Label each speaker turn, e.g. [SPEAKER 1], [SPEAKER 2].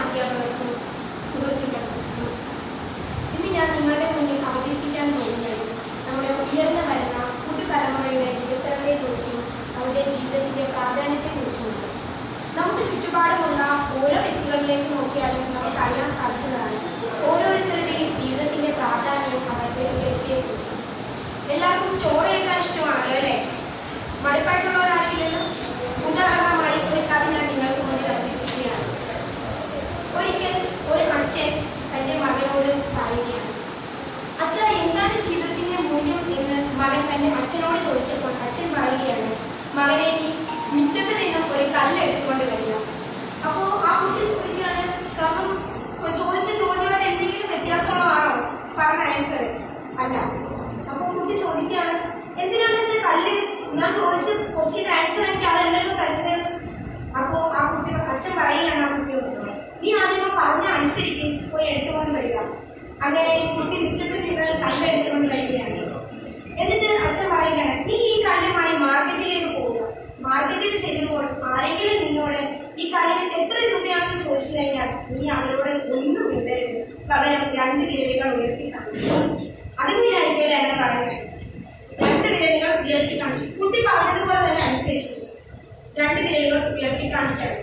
[SPEAKER 1] അധ്യാപകർക്കും സുഹൃത്തുക്കൾക്കും നമസ്കാരം. ഇന്ന് ഞാൻ നിങ്ങളുടെ മുന്നിൽ അവതരിപ്പിക്കാൻ പോകുന്നത് നമ്മുടെ ഉയർന്നു വരുന്ന പുതുതലമുറയുടെ വികസനത്തെക്കുറിച്ചും അവരുടെ ജീവിതത്തിന്റെ പ്രാധാന്യത്തെക്കുറിച്ചുമാണ്. നമുക്ക് ചുറ്റുപാടുമുള്ള ഓരോ വ്യക്തികളിലേക്ക് നോക്കിയാലും നമുക്ക് അറിയാൻ സാധിക്കുന്നതാണ് ഓരോരുത്തരുടെയും ജീവിതത്തിന്റെ പ്രാധാന്യം അവരുടെ ഉയർച്ചയെക്കുറിച്ചും. എല്ലാവർക്കും സ്റ്റോറി കേൾക്കാൻ ഇഷ്ടമാണല്ലോ അല്ലേ? മടുപ്പായിട്ടുള്ളവരാണെങ്കിലും ഉദാഹരണമായി ഒരു കഥ ഞാൻ നിങ്ങൾക്ക് മുന്നിൽ അവതരിപ്പിക്കുകയാണ്. ഒരിക്കൽ ഒരു അച്ഛൻ തൻ്റെ മകനോട് പറയുകയാണ്, അച്ഛാ, എന്താണ് ജീവിതത്തിന്റെ മൂല്യം എന്ന് മകൻ തൻ്റെ അച്ഛനോട് ചോദിച്ചപ്പോൾ അച്ഛൻ പറയുകയാണ്, മകനെ, നീ മുറ്റത്ത് നിന്നും ഒരു കല്ലെടുത്തുകൊണ്ട് വരിക. അപ്പോൾ ആ കുട്ടി ചോദിക്കുകയാണ്, കാരണം ചോദിച്ച ചോദ്യമായിട്ട് എന്തെങ്കിലും വ്യത്യാസമുള്ളതാണോ പറഞ്ഞ ആൻസർ? അല്ല. അപ്പോൾ കുട്ടി ചോദിക്കുകയാണ്, എന്തിനാണ് വെച്ചാൽ കല്ല്, ഞാൻ ചോദിച്ച ക്വസ്റ്റ്യൻ ആൻസർ എനിക്ക് അതല്ലല്ലോ തരുന്നത്. അപ്പോൾ ആ കുട്ടി അച്ഛൻ പറയുകയാണ് ആ കുട്ടിയോട്, നീ ആദ്യം പറഞ്ഞ അനുസരിച്ച് പോയി എടുത്തുകൊണ്ട് വരിക. അങ്ങനെ കുട്ടി മുറ്റത്ത് നിന്ന് കല്ലെടുത്തുകൊണ്ട് വരികയാണ്. എന്നിട്ട് അച്ഛൻ പറയുകയാണ്, നീ ഈ കല്ലുമായി മാർക്കറ്റിലേക്ക് പോവുക. മാർക്കറ്റിൽ ചെല്ലുമ്പോൾ ആരെങ്കിലും നിന്നോട് ഈ കല്ലിന് എത്ര രൂപയാണെന്ന് ചോദിച്ചു കഴിഞ്ഞാൽ നീ അവരോട് ഒന്നും ഇടരുത്, പകരം 2 വിരലുകൾ ഉയർത്തി കാണിച്ചു. അതിനായിരിക്കും എന്നെ പറയുന്നത്. 2 വിരലുകൾ ഉയർത്തി കാണിച്ചു. കുട്ടി പറഞ്ഞതുപോലെ തന്നെ അനുസരിച്ചു 2 വിരലുകൾ ഉയർത്തി കാണിക്കാൻ.